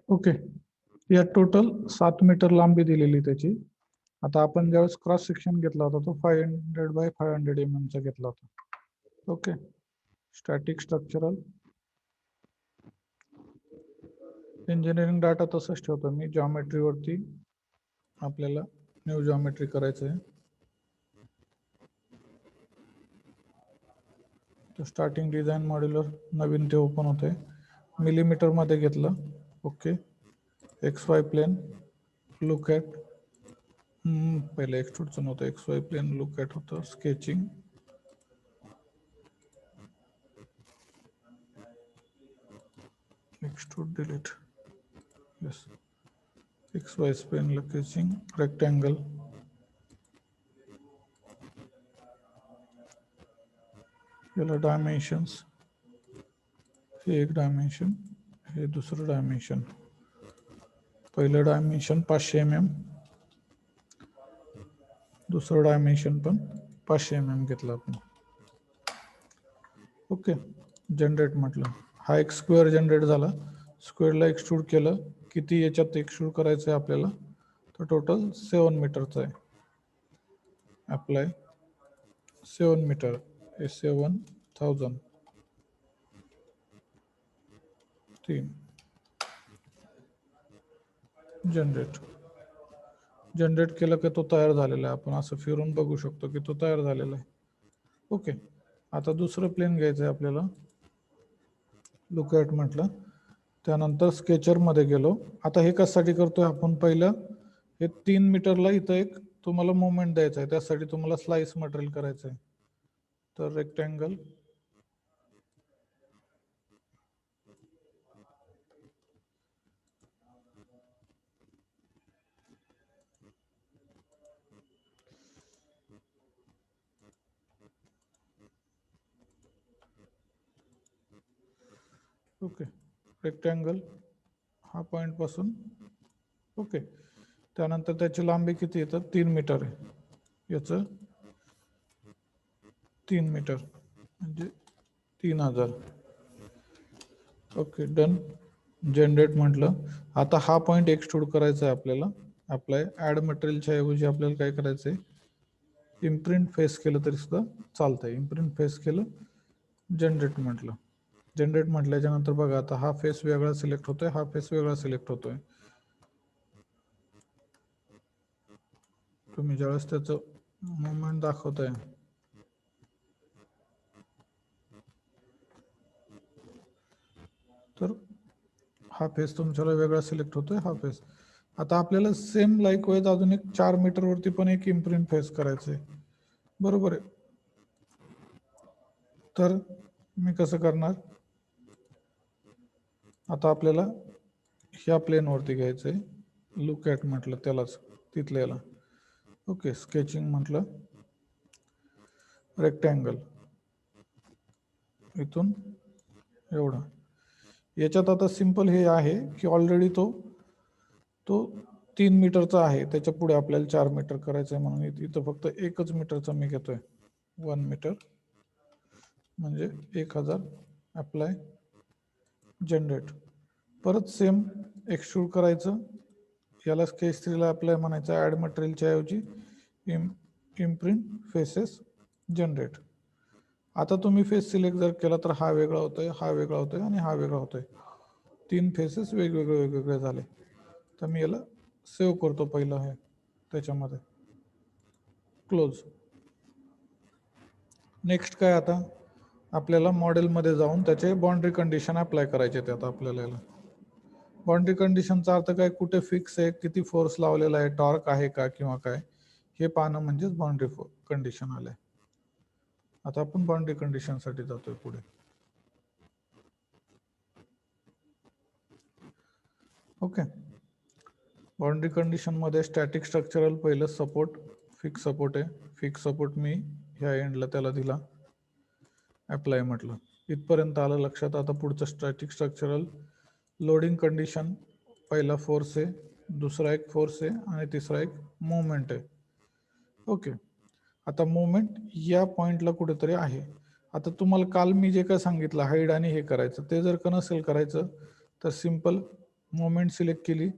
Okay, या total 7 metre लांबी दिलेली त्याची. आता आपण ज्यावेळेस क्रॉस सेक्शन घेतला होता तो 500 बाय 500 mm चा घेतला होता. Okay, static structural engineering data तसंच ठेवतो मी. जॉमेट्रीवरती आपल्याला न्यू जॉमेट्री करायचं आहे. तर स्टार्टिंग डिझाईन मॉड्युलर नवीन ते ओपन होते, मिलीमीटर मध्ये घेतलं. Okay, X Y plane look at, पहिले एक्सट्रूडचं नव्हतं, X Y plane look at होतं. Sketching, extrude delete, yes, X Y plane लोकेशिंग, रेक्टँगल, याला डायमेन्शन्स, हे एक डायमेन्शन, हे दुसरं डायमेन्शन. पहिलं डायमेन्शन 500 mm, दुसरं डायमेन्शन पण 500 mm घेतलं आपण. ओके, जनरेट म्हटलं, हा एक स्क्वेअर जनरेट झाला. स्क्वेअरला एक्सट्रूड केलं. किती याच्यात एक्सट्रूड करायचं आहे आपल्याला, तर टोटल 7 मीटरचं आहे. अप्लाय 7 मीटर, हे 7000, 3 जनरेट केलं की तो तयार झालेला आहे. आपण असं फिरून बघू शकतो की तो तयार झालेला आहे. ओके, आता दुसरं प्लेन घ्यायचं आहे आपल्याला. लुक ॲट म्हटलं, त्यानंतर स्केचरमध्ये गेलो. आता हे कशासाठी करतोय आपण, पहिलं हे 3 मीटरला इथं एक तुम्हाला मुवमेंट द्यायचा आहे, त्यासाठी तुम्हाला स्लाइस मटेरियल करायचं आहे. तर रेक्टँगल, ओके, रेक्टँगल हा पॉईंट पासून. ओके, त्यानंतर त्याची लांबी किती येतं, 3 मीटर आहे. याचं 3 मीटर म्हणजे 3000. Okay, done. जनरेट म्हटलं. आता हा पॉईंट एक्सट्रूड करायचा आहे आपल्याला. अप्लाय ॲड मटेरियलच्या ऐवजी आपल्याला काय करायचं आहे, इम्प्रिंट फेस केलं तरी सुद्धा चालतंय. इम्प्रिंट फेस केलं, जनरेट म्हटलं. जनरेट म्हटल्याच्या नंतर बघा, आता हा फेस वेगळा सिलेक्ट होतोय, हा फेस वेगळा सिलेक्ट होतोय. तुम्ही ज्यावेळेस त्याचं मुवमेंट दाखवताय, तर हा फेस तुमच्याला वेगळा सिलेक्ट होतोय, हा फेस. आता आपल्याला सेम लाईक वाईज अजून एक 4 मीटरवरती पण एक इम्प्रिंट फेस करायचं आहे, बरोबर आहे. तर मी कसं करणार, आता आपल्याला ह्या प्लेनवरती घ्यायचं आहे. लुक ॲट म्हटलं त्यालाच, तिथल्याला. ओके, स्केचिंग म्हटलं, रेक्टँगल इथून एवढा. याच्यात आता सिंपल हे आहे की ऑलरेडी तो 3 मीटरचा आहे, त्याच्या पुढे आपल्याला 4 मीटर करायचं आहे, म्हणून इथं फक्त 1 मीटरचा मी घेतोय. 1 मीटर म्हणजे 1000. Apply, generate. परत सेम एक्सट्रूड करायचं. याला स्केच 3ला अप्लाय म्हणायचं. ॲड मटेरियलच्या ऐवजी इम्प्रिंट फेसेस, जनरेट. आता तुम्ही फेस सिलेक्ट जर केला तर हा वेगळा होतोय, हा वेगळा होतोय आणि हा वेगळा होतोय. 3 फेसेस वेगवेगळे झाले. तर मी याला सेव्ह करतो पहिलं, हे त्याच्यामध्ये क्लोज. नेक्स्ट काय, आता आपल्याला मॉडेलमध्ये जाऊन त्याचे बाउंड्री कंडिशन अप्लाय करायचे. ते आता आपल्याला याला बाउंड्री कंडिशनचा अर्थ काय, कुठे फिक्स आहे, किती फोर्स लावलेला आहे, टॉर्क आहे का किंवा काय, हे पाहणं म्हणजेच बाउंड्री कंडिशन आलंय. आता आपण बाउंड्री कंडिशन साठी जातोय पुढे. ओके, बाउंड्री कंडिशन मध्ये स्टॅटिक स्ट्रक्चरल पहिलं सपोर्ट, फिक्स सपोर्ट आहे. फिक्स सपोर्ट मी ह्या एंडला त्याला दिला. अप्लाय म्हटलं, इथपर्यंत आलं लक्षात. आता पुढचं स्टॅटिक स्ट्रक्चरल लोडिंग कंडिशन, पहिला फोर्स आहे, दुसरा एक फोर्स आहे आणि तिसरा एक मुवमेंट आहे. ओके, आता मुवमेंट या पॉइंटला कुठेतरी आहे. आता तुम्हाला काल मी जे काय सांगितलं, हाईड आणि हे करायचं, ते जर का नसेल करायचं तर सिंपल मोमेंट सिलेक्ट केली,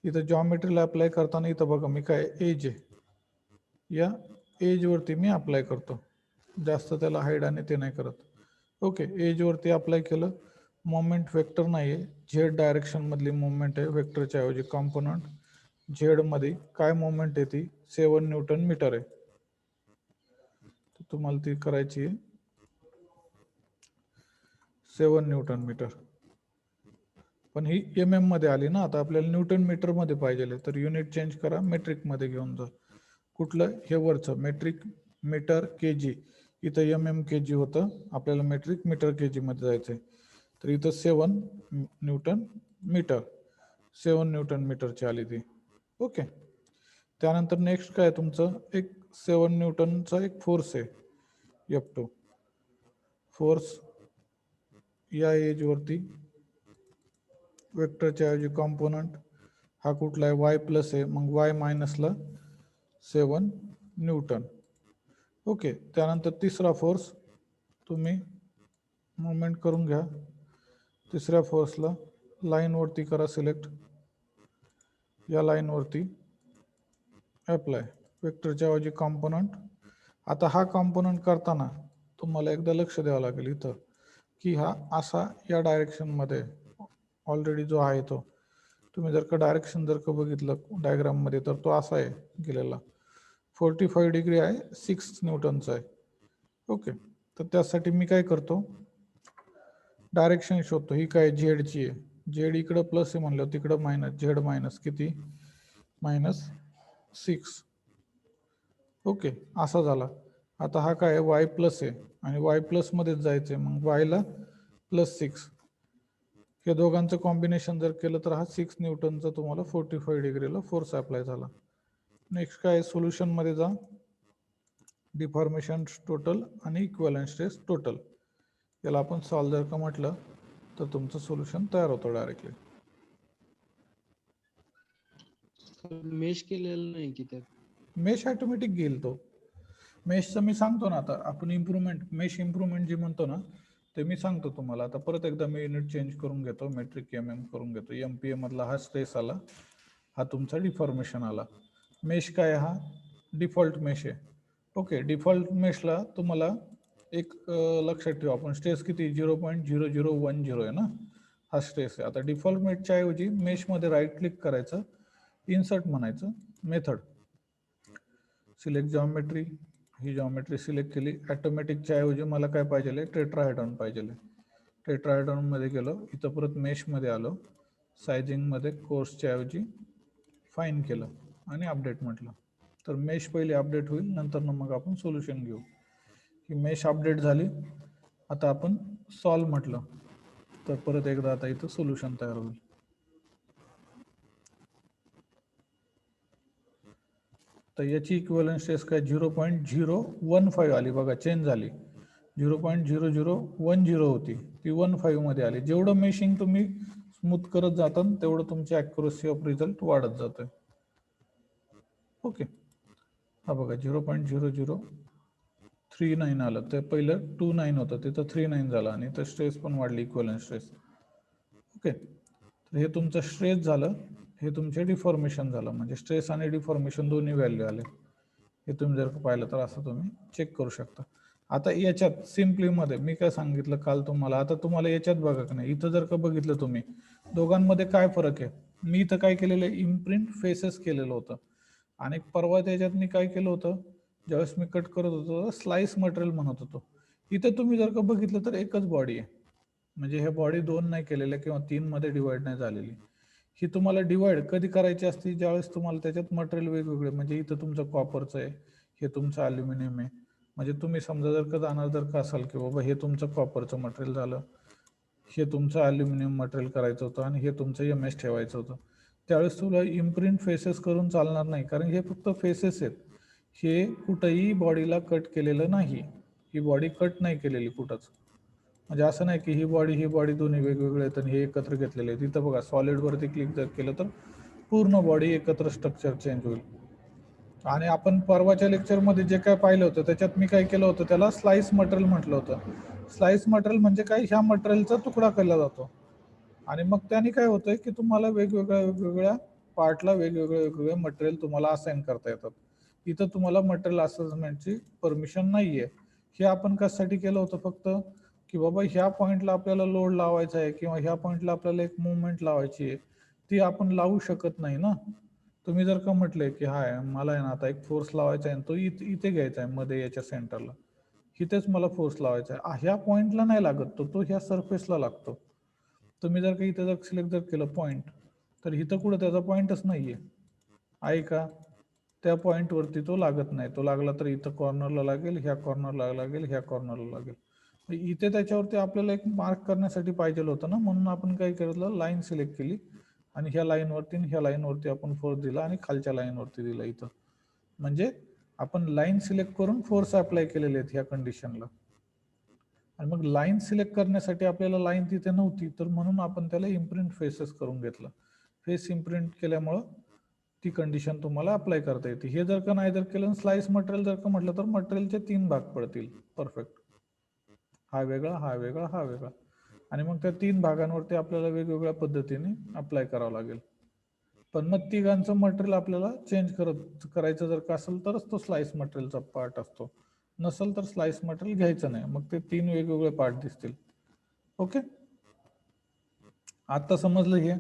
इथं जॉमेट्रीला अप्लाय करताना इथं बघा मी काय एज आहे, या एज वरती मी अप्लाय करतो, जास्त त्याला हाईड आणि ते नाही करत. ओके, एज वरती अप्लाय केलं. मोमेंट वेक्टर नाही आहे, झेड डायरेक्शन मधली मोमेंट आहे, वेक्टरच्या ऐवजी कॉम्पोनंट. झेड मध्ये काय मोमेंट आहे ती 7 न्यूटन मीटर आहे, तुम्हाला ती करायची आहे 7 न्यूटन मीटर. पण ही MM मध्ये आली ना, आता आपल्याला न्यूटन मीटर मध्ये पाहिजे, तर युनिट चेंज करा, मेट्रिक मध्ये घेऊन जा. कुठलं, हे वरचं मेट्रिक मीटर केजी, इथं MM केजी होतं, आपल्याला मेट्रिक मीटर केजी मध्ये जायचंय. तर इथं 7 न्यूटन मीटर, 7 न्यूटन मीटरची आली ती. ओके, त्यानंतर नेक्स्ट काय तुमचं, एक 7 न्यूटनचा एक फोर्स आहे F2 फोर्स, या एज वरती वेक्टरच्या ऐवजी कॉम्पोनंट, हा कुठला आहे, वाय प्लस आहे, मग वाय मायनसला 7 न्यूटन. ओके, त्यानंतर तिसरा फोर्स तुम्ही मोमेंट करून घ्या, तिसऱ्या फोर्सला लाईन वरती करा सिलेक्ट, या लाईन वरती अप्लाय, वेक्टरच्या ऐवजी कॉम्पोनंट. आता हा कॉम्पोनंट करताना तुम्हाला एकदा लक्ष द्यावं लागेल इथं, की हा असा या डायरेक्शन मध्ये ऑलरेडी जो आहे तो, तुम्ही जर का डायरेक्शन जर का बघितलं डायग्राम मध्ये, तर तो असा आहे गेलेला, 45 डिग्री आहे, 6 न्यूटनचा आहे. ओके, तर त्यासाठी मी काय करतो, डायरेक्शन शोधतो. ही काय झेडची आहे, झेड इकडं प्लस आहे म्हणलं, तिकडं मायनस, झेड मायनस किती, -6. ओके, असा झाला. आता हा काय वाय प्लस आहे आणि वाय प्लस मध्येच जायचंय, मग वायला +6. हे दोघांचं कॉम्बिनेशन जर केलं तर हा 6 न्यूटनचा तुम्हाला 45 डिग्रीला फोर्स अप्लाय झाला. नेक्स्ट काय, सोल्युशन मध्ये जा, डिफॉर्मेशन टोटल आणि इक्विव्हॅलेंट स्ट्रेस टोटल, याला आपण सॉल्व जर का म्हटलं तर तुमचं सोल्युशन तयार होतं डायरेक्टली. मेश केलेलं नाही की त्यात, मेश ऑटोमॅटिक घेईल तो. मेशचं मी सांगतो ना, आता आपण इम्प्रूव्हमेंट, मेश इम्प्रूव्हमेंट जे म्हणतो ना, ते मी सांगतो तुम्हाला. आता परत एकदा मी युनिट चेंज करून घेतो, मेट्रिक MM करून घेतो. MPA मधला हा स्ट्रेस आला, हा तुमचा डिफॉर्मेशन आला. मेश काय, हा डिफॉल्ट मेश आहे. ओके, डिफॉल्ट मेशला तुम्हाला एक लक्षात ठेवा, आपण स्ट्रेस किती 0.0010 आहे ना, हा स्ट्रेस आहे. आता डिफॉल्ट मेशच्या ऐवजी मेशमध्ये राईट क्लिक करायचं, इन्सर्ट म्हणायचं, मेथड, सिलेक्ट जॉमेट्री, ही जॉमेट्री सिलेक्ट केली. ऑटोमॅटिकच्या ऐवजी मला काय पाहिजे, टेट्राहेड्रॉन पाहिजे. टेट्राहेड्रॉन मध्ये गेलो, इथं परत मेश मध्ये आलो, सायझिंग मध्ये कोर्सच्या ऐवजी फाईन केलं आणि अपडेट म्हटलं. तर मेश पहिले अपडेट होईल, नंतर मग आपण सोल्युशन घेऊ. ही मेश अपडेट झाली. आता आपण सॉल्व म्हटलं तर परत एकदा आता इथं सोल्युशन तयार होईल. तर याची इक्विव्हॅलेंट स्ट्रेस काय 0.015 आली, बघा चेंज झाली. 0.0010 होती, ती 15 मध्ये आली. जेवढं मेशिंग तुम्ही स्मूथ करत जातात तेवढं तुमची ॲक्युरसी ऑफ रिझल्ट वाढत जाते. ओके, हा बघा 0.0039 आलं, ते पहिलं 29 होतं, तिथं 39 झालं आणि तर स्ट्रेस पण वाढली, इक्विव्हॅलेंट स्ट्रेस. ओके, तर हे तुमचं स्ट्रेस झालं, हे तुमचे डिफॉर्मेशन झालं, म्हणजे स्ट्रेस आणि डिफॉर्मेशन दोन्ही व्हॅल्यू आले. हे तुम्ही जर पाहिलं तर असं तुम्ही चेक करू शकता. आता याच्यात सिम्पली मध्ये मी काय सांगितलं काल तुम्हाला, आता तुम्हाला याच्यात बघा की नाही, इथं जर का बघितलं तुम्ही दोघांमध्ये काय फरक आहे. मी इथं काय केलेलं आहे, इम्प्रिंट फेसेस केलेलं होतं, आणि परवा त्याच्यात मी काय केलं होतं, ज्यावेळेस मी कट करत होतो स्लाइस मटेरियल म्हणत होतो. इथं तुम्ही जर का बघितलं तर एकच बॉडी आहे, म्हणजे हे बॉडी 2 नाही केलेल्या किंवा 3 मध्ये डिवाइड नाही झालेली. ही तुम्हाला डिवाइड कधी करायची असते, ज्यावेळेस तुम्हाला त्याच्यात मटेरियल वेगवेगळे, म्हणजे इथं तुमचं कॉपरचं आहे, हे तुमचं अल्युमिनियम आहे. म्हणजे तुम्ही समजा जर का जाणार जर का असाल की बाबा हे तुमचं कॉपरचं मटेरियल झालं, हे तुमचं अल्युमिनियम मटेरियल करायचं होतं आणि हे तुमचं MS ठेवायचं होतं, त्यावेळेस तुला इम्प्रिंट फेसेस करून चालणार नाही, कारण हे फक्त फेसेस आहेत, हे कुठंही बॉडीला कट केलेलं नाही. ही बॉडी कट नाही केलेली कुठंच, म्हणजे असं नाही की ही बॉडी दोन्ही वेगवेगळे आहेत आणि हे एकत्र घेतलेले आहेत. तिथं बघा सॉलिड वरती क्लिक जर केलं तर पूर्ण बॉडी एकत्र स्ट्रक्चर चेंज होईल. आणि आपण परवाच्या लेक्चरमध्ये जे काय पाहिलं होतं त्याच्यात मी काय केलं होतं, त्याला स्लाइस मटेरियल म्हटलं होतं. स्लाइस मटेरियल म्हणजे काय, ह्या मटेरियलचा तुकडा केला जातो आणि मग त्याने काय होतंय की तुम्हाला वेगवेगळ्या पार्टला वेगवेगळे मटेरियल तुम्हाला असाइन करता येतात. इथं तुम्हाला मटेरियल असेसमेंटची परमिशन नाहीये. हे आपण कशासाठी केलं होतं फक्त की बाबा ह्या पॉइंटला आपल्याला लोड लावायचा आहे किंवा ह्या पॉइंटला आपल्याला एक मुवमेंट लावायची आहे, ती आपण लावू शकत नाही ना. तुम्ही जर का म्हटले की हाय मला आहे ना आता एक फोर्स लावायचा आहे तो इथे घ्यायचा आहे मध्ये याच्या सेंटरला, इथेच मला फोर्स लावायचा आहे, ह्या पॉइंटला नाही लागत तो ह्या सरफेसला लागतो. तुम्ही जर का इथे जर सिलेक्ट जर केलं पॉइंट, तर इथं कुठं त्याचा पॉइंटच नाहीये आहे का. त्या पॉइंट वरती तो लागत नाही. तो लागला तर इथं कॉर्नरला लागेल, ह्या कॉर्नरला लागेल, ह्या कॉर्नरला लागेल. इथे त्याच्यावरती आपल्याला एक मार्क करण्यासाठी पाहिजे होतं ना, म्हणून आपण काय केलं लाईन सिलेक्ट केली आणि ह्या लाईनवरती ह्या लाईनवरती आपण फोर्स दिला आणि खालच्या लाईनवरती दिला इथं. म्हणजे आपण लाईन सिलेक्ट करून फोर्स अप्लाय केलेले आहेत ह्या कंडिशनला. आणि मग लाईन सिलेक्ट करण्यासाठी आपल्याला लाईन तिथे नव्हती, तर म्हणून आपण त्याला इम्प्रिंट फेसेस करून घेतलं. फेस इम्प्रिंट केल्यामुळं ती कंडिशन तुम्हाला अप्लाय करता येते. हे जर का नाही जर केलं स्लाइस मटेरियल जर का म्हटलं तर मटेरियलचे 3 भाग पडतील. परफेक्ट. हा वेगळा, हा वेगळा, हा वेगळा. आणि मग त्या 3 भागांवरती आपल्याला वेगवेगळ्या पद्धतीने अप्लाय करावं लागेल. पण मग तिघांचं मटेरियल आपल्याला चेंज करायचं जर का असेल तरच तो स्लाइस मटेरियलचा पार्ट असतो. नसेल तर स्लाइस मटेरियल घ्यायचं नाही. मग ते 3 वेगवेगळे पार्ट दिसतील. ओके, आता समजलं हे.